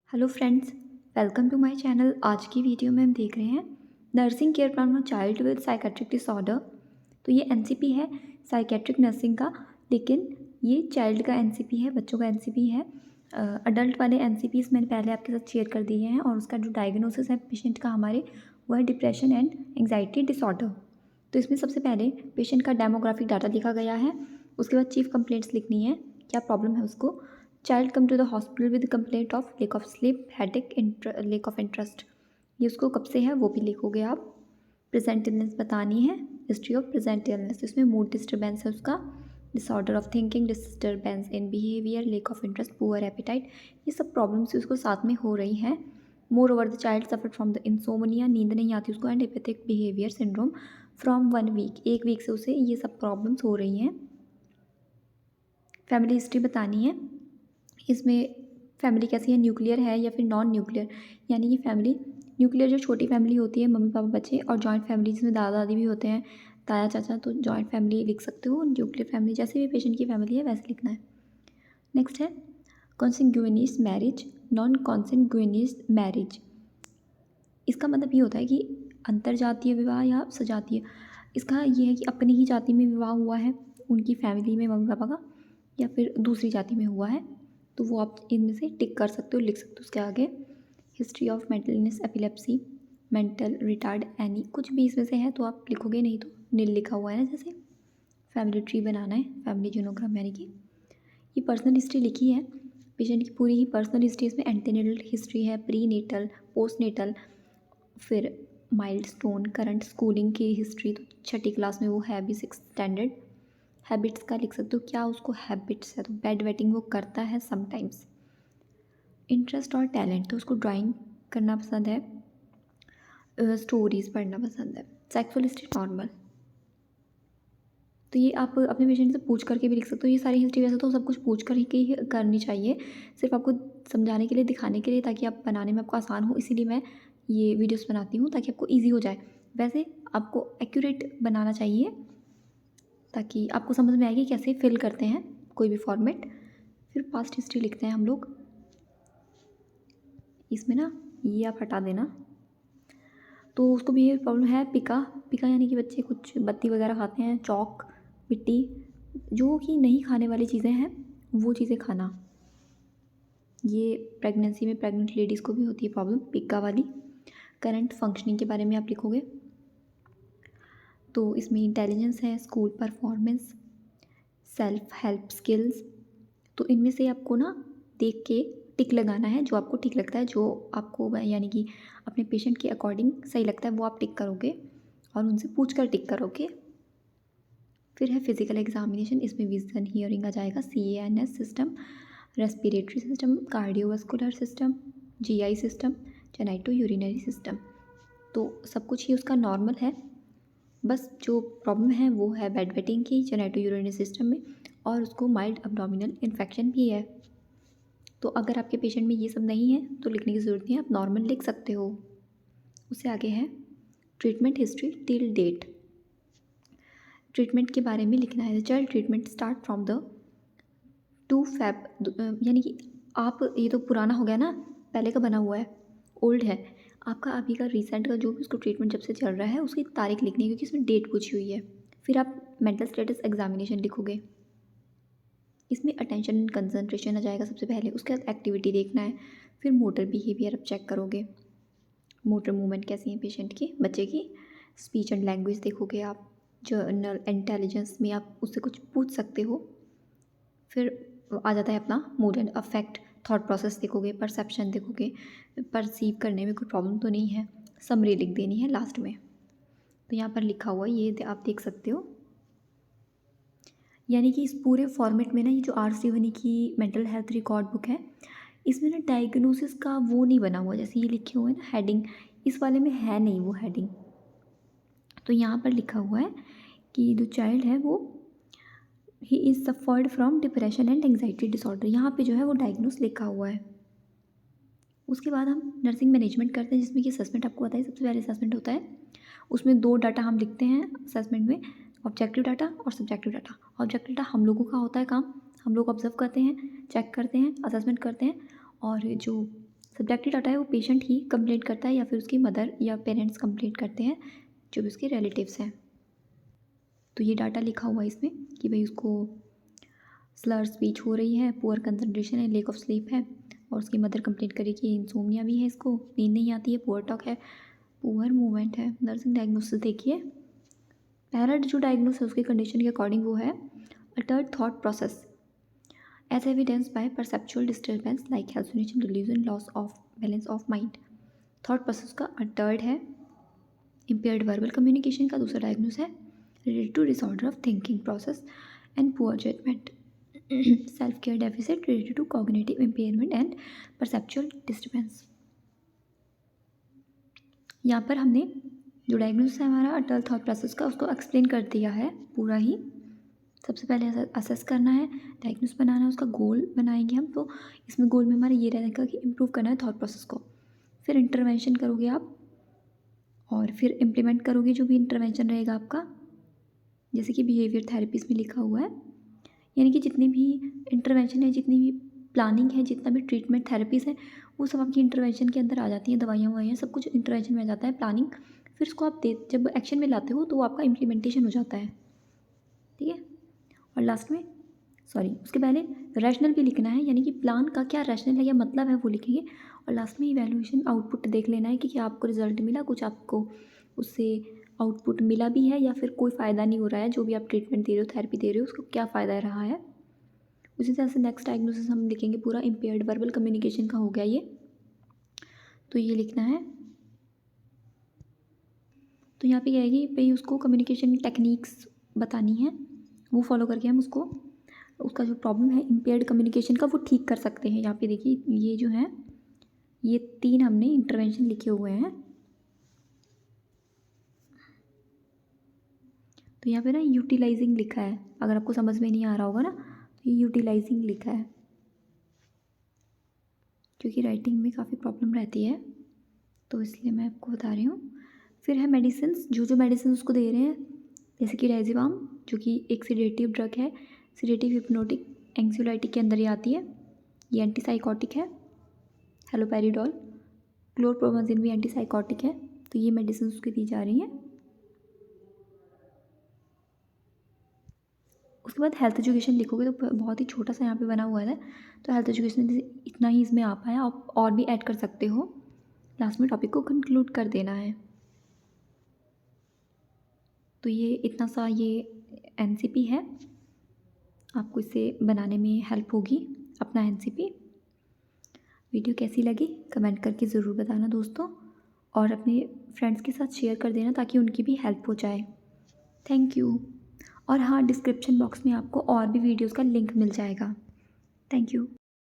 Hello friends, welcome to my channel. आज की video में हम देख रहे हैं nursing care plan for child with psychiatric disorder. तो ये एनसीपी है साइकेट्रिक नर्सिंग का, लेकिन ये चाइल्ड का एनसीपी है, बच्चों का एनसीपी है। अडल्ट वाले एनसीपीज़ मैंने पहले आपके साथ शेयर कर दिए हैं और उसका जो डायग्नोसिस है पेशेंट का हमारे, वो है डिप्रेशन एंड एंग्जाइटी डिसऑर्डर। तो इसमें सबसे पहले पेशेंट का डेमोग्राफिक डाटा लिखा गया है। उसके बाद चीफ कंप्लेंट्स लिखनी है, क्या प्रॉब्लम है उसको। Child come to the hospital with complaint of lack of sleep, headache, lack of interest. ये उसको कब से है वो भी लिखोगे आप। प्रेजेंट इलनेस बतानी है, हिस्ट्री ऑफ प्रेजेंट इलनेस। इसमें मूड डिस्टर्बेंस है उसका, disorder of thinking, disturbance in behaviour, lack of interest, poor appetite. ये सब प्रॉब्लम्स उसको साथ में हो रही हैं। Moreover the child suffer from the insomnia, नींद नहीं आती उसको, and apathetic behaviour syndrome from 1 week, 1 week से उसे ये सब प्रॉब्लम्स हो रही हैं। फैमिली हिस्ट्री बतानी है। इसमें फैमिली कैसी है, न्यूक्लियर है या फिर नॉन न्यूक्लियर। यानी कि फैमिली न्यूक्लियर जो छोटी फैमिली होती है, मम्मी पापा बच्चे, और जॉइंट फैमिली जिसमें दादा दादी भी होते हैं, ताया चाचा, तो जॉइंट फैमिली लिख सकते हो। न्यूक्लियर फैमिली जैसे भी पेशेंट की फैमिली है वैसे लिखना है। नेक्स्ट है कॉन्सेंग्यूनियस मैरिज, नॉन कॉन्सेंग्यूनियस मैरिज। इसका मतलब ये होता है कि अंतर जातीय विवाह या सजातीय। इसका ये है कि अपनी ही जाति में विवाह हुआ है उनकी फैमिली में मम्मी पापा का, या फिर दूसरी जाति में हुआ है, तो वो आप इनमें से टिक कर सकते हो, लिख सकते हो उसके आगे। History of mental illness, epilepsy, mental retard, any, कुछ भी इसमें से है तो आप लिखोगे, नहीं तो नील लिखा हुआ है ना जैसे। फैमिली ट्री बनाना है, फैमिली जीनोग्राम, यानी कि ये पर्सनल हिस्ट्री लिखी है पेशेंट की पूरी ही पर्सनल हिस्ट्री। इसमें एंटीनेटल हिस्ट्री है, प्री नेटल, पोस्ट नेटल, फिर माइलस्टोन, करंट स्कूलिंग की हिस्ट्री, तो छठी क्लास में वो है अभी 6th स्टैंडर्ड। हैबिट्स का लिख सकते हो, क्या उसको हैबिट्स है, तो बेड वेटिंग वो करता है समटाइम्स। इंटरेस्ट और टैलेंट, तो उसको ड्राइंग करना पसंद है, स्टोरीज़ पढ़ना पसंद है। Sexual history normal. तो ये आप अपने पेशेंट से पूछ करके भी लिख सकते हो। ये सारी हिस्ट्री वैसे तो सब कुछ पूछ कर ही करनी चाहिए, सिर्फ आपको समझाने के लिए, दिखाने के लिए, ताकि आप बनाने में आपको आसान हो। इसीलिए मैं ये वीडियोस बनाती हूँ ताकि आपको ईजी हो जाए। वैसे आपको एक्यूरेट बनाना चाहिए ताकि आपको समझ में आएगी कैसे फिल करते हैं कोई भी फॉर्मेट। फिर पास्ट हिस्ट्री लिखते हैं हम लोग। इसमें ना ये आप हटा देना। तो उसको भी ये प्रॉब्लम है, पिका। पिका यानी कि बच्चे कुछ बत्ती वगैरह खाते हैं, चौक, मिट्टी, जो कि नहीं खाने वाली चीज़ें हैं वो चीज़ें खाना। ये प्रेगनेंसी में प्रेग्नेंट लेडीज़ को भी होती है प्रॉब्लम, पिका वाली। करंट फंक्शनिंग के बारे में आप लिखोगे। तो इसमें इंटेलिजेंस है, school performance, self help skills. तो इनमें से आपको ना देख के टिक लगाना है, जो आपको ठीक लगता है, जो आपको यानी कि अपने पेशेंट के अकॉर्डिंग सही लगता है वो आप टिक करोगे और उनसे पूछ कर टिक करोगे। फिर है फिजिकल एग्जामिनेशन। इसमें विजन, हियरिंग आ जाएगा, CANS system, respiratory system, cardiovascular system, GI system, genito urinary system. तो सब कुछ ही उसका नॉर्मल है, बस जो प्रॉब्लम है वो है बेड वेटिंग की जेनाइटो यूरिनरी सिस्टम में, और उसको माइल्ड अब्डोमिनल इन्फेक्शन भी है। तो अगर आपके पेशेंट में ये सब नहीं है तो लिखने की ज़रूरत नहीं है, आप नॉर्मल लिख सकते हो। उससे आगे है treatment history till date. Treatment के बारे में लिखना है। Child treatment start from the 2 Feb, यानी कि आप, ये तो पुराना हो गया ना, पहले का बना हुआ है, ओल्ड है। आपका अभी का रिसेंट का जो भी उसको ट्रीटमेंट जब से चल रहा है उसकी तारीख लिखनी है, क्योंकि इसमें डेट पूछी हुई है। फिर आप मेंटल स्टेटस एग्जामिनेशन लिखोगे। इसमें अटेंशन एंड कंसंट्रेशन आ जाएगा सबसे पहले, उसके बाद एक्टिविटी देखना है। फिर मोटर बिहेवियर आप चेक करोगे, मोटर मूवमेंट कैसी है पेशेंट की, बच्चे की। स्पीच एंड लैंग्वेज देखोगे आप। जर्नल इंटेलिजेंस में आप उससे कुछ पूछ सकते हो। फिर आ जाता है अपना mood and affect, thought process देखोगे, परसेप्शन देखोगे, परसीव करने में कोई प्रॉब्लम तो नहीं है। समरी लिख देनी है लास्ट में। तो यहाँ पर लिखा हुआ ये आप देख सकते हो। यानी कि इस पूरे फॉर्मेट में ना, ये जो RC वनी की मेंटल हेल्थ रिकॉर्ड बुक है, इसमें ना डायग्नोसिस का वो नहीं बना हुआ, जैसे ये लिखे हुए हैं ना हेडिंग, इस वाले में है नहीं वो हेडिंग। तो यहाँ पर लिखा हुआ है कि जो चाइल्ड है वो he is suffered from depression and anxiety disorder. यहाँ पे जो है वो डायग्नोस लिखा हुआ है। उसके बाद हम नर्सिंग मैनेजमेंट करते हैं, जिसमें कि असेसमेंट आपको पता है सबसे पहले असेसमेंट होता है। उसमें 2 डाटा हम लिखते हैं असेसमेंट में, ऑब्जेक्टिव डाटा और सब्जेक्टिव डाटा। ऑब्जेक्टिव डाटा हम लोगों का होता है काम, हम लोग ऑब्जर्व करते हैं, चेक करते हैं, असेसमेंट करते हैं। और जो सब्जेक्टिव डाटा है वो पेशेंट ही कंप्लेंट करता है या फिर उसकी मदर या पेरेंट्स कंप्लेंट करते हैं, जो भी उसके रिलेटिव्स हैं। तो ये डाटा लिखा हुआ है इसमें कि भाई उसको स्लर स्पीच हो रही है, पुअर कंसंट्रेशन है, लेक ऑफ स्लीप है, और उसकी मदर कंप्लेंट करी कि इंसोम्निया भी है, इसको नींद नहीं आती है, पुअर टॉक है, पुअर मूवमेंट है। नर्सिंग डायग्नोसिस देखिए, पहला जो डायग्नोस है उसकी कंडीशन के अकॉर्डिंग वो है altered thought process as evidence by perceptual disturbance like hallucination, delusion, loss of balance of mind. Thought process का अल्टर्ड है। इम्पेयर्ड वर्बल कम्युनिकेशन का दूसरा डायग्नोस है related to disorder of thinking process and poor judgement. Self care deficit related to cognitive impairment and perceptual disturbance. यहाँ पर हमने जो diagnosis है हमारा अटल थॉट प्रोसेस का, उसको एक्सप्लेन कर दिया है पूरा ही। सबसे पहले असेस करना है, डायग्नोस बनाना है, उसका गोल बनाएंगे हम। तो इसमें गोल में हमारा ये रहेगा कि इम्प्रूव करना है थॉट प्रोसेस को। फिर इंटरवेंशन करोगे आप, और फिर इम्प्लीमेंट करोगे जो भी इंटरवेंशन रहेगा आपका, जैसे कि बिहेवियर थेरेपीज में लिखा हुआ है। यानी कि जितनी भी इंटरवेंशन है, जितनी भी प्लानिंग है, जितना भी ट्रीटमेंट थेरेपीज़ है, वो सब आपकी इंटरवेंशन के अंदर आ जाती हैं। दवाइयाँ ववाइयाँ सब कुछ इंटरवेंशन में आ जाता है, प्लानिंग। फिर उसको आप जब एक्शन में लाते हो तो वो आपका इम्प्लीमेंटेशन हो जाता है, ठीक है। और लास्ट में उसके पहले रैशनल भी लिखना है, यानी कि प्लान का क्या रैशनल है या मतलब है वो लिखेंगे। और लास्ट में इवैल्यूएशन आउटपुट देख लेना है कि क्या आपको रिजल्ट मिला, कुछ आपको उससे आउटपुट मिला भी है या फिर कोई फ़ायदा नहीं हो रहा है। जो भी आप ट्रीटमेंट दे रहे हो, थेरेपी दे रहे हो, उसको क्या फ़ायदा रहा है। उसी तरह से नेक्स्ट डायग्नोसिस हम लिखेंगे पूरा। इम्पेयर्ड वर्बल कम्युनिकेशन का हो गया ये, तो ये लिखना है। तो यहाँ पे क्या है कि भाई उसको कम्युनिकेशन टेक्निक्स बतानी है, वो फॉलो करके हम उसको उसका जो प्रॉब्लम है इम्पेयर्ड कम्युनिकेशन का वो ठीक कर सकते हैं। यहाँ पे देखिए ये जो है, ये 3 हमने इंटरवेंशन लिखे हुए हैं। तो यहाँ पे ना यूटिलाइजिंग लिखा है, अगर आपको समझ में नहीं आ रहा होगा ना, तो ये यूटिलाइजिंग लिखा है, क्योंकि राइटिंग में काफ़ी प्रॉब्लम रहती है, तो इसलिए मैं आपको बता रही हूँ। फिर है मेडिसिन्स, जो मेडिसिन उसको दे रहे हैं, जैसे कि डायज़ेपाम, जो कि एक सिडेटिव ड्रग है, सिडेटिव हिप्नोटिक एंग्जाइटी के अंदर ही आती है, ये एंटीसाइकोटिक है। हेलोपेरिडोल, क्लोरप्रोमाजिन भी एंटीसाइकोटिक है। तो ये मेडिसिन उसकी दी जा रही हैं। उसके बाद हेल्थ एजुकेशन लिखोगे तो बहुत ही छोटा सा यहाँ पे बना हुआ है, तो हेल्थ एजुकेशन इतना ही इसमें आ पाया, आप और भी ऐड कर सकते हो। लास्ट में टॉपिक को कंक्लूड कर देना है। तो ये इतना सा ये एनसीपी है, आपको इसे बनाने में हेल्प होगी अपना एनसीपी। वीडियो कैसी लगी कमेंट करके ज़रूर बताना दोस्तों, और अपने फ्रेंड्स के साथ शेयर कर देना ताकि उनकी भी हेल्प हो जाए। Thank you. और हाँ, डिस्क्रिप्शन बॉक्स में आपको और भी वीडियोज़ का लिंक मिल जाएगा। Thank you.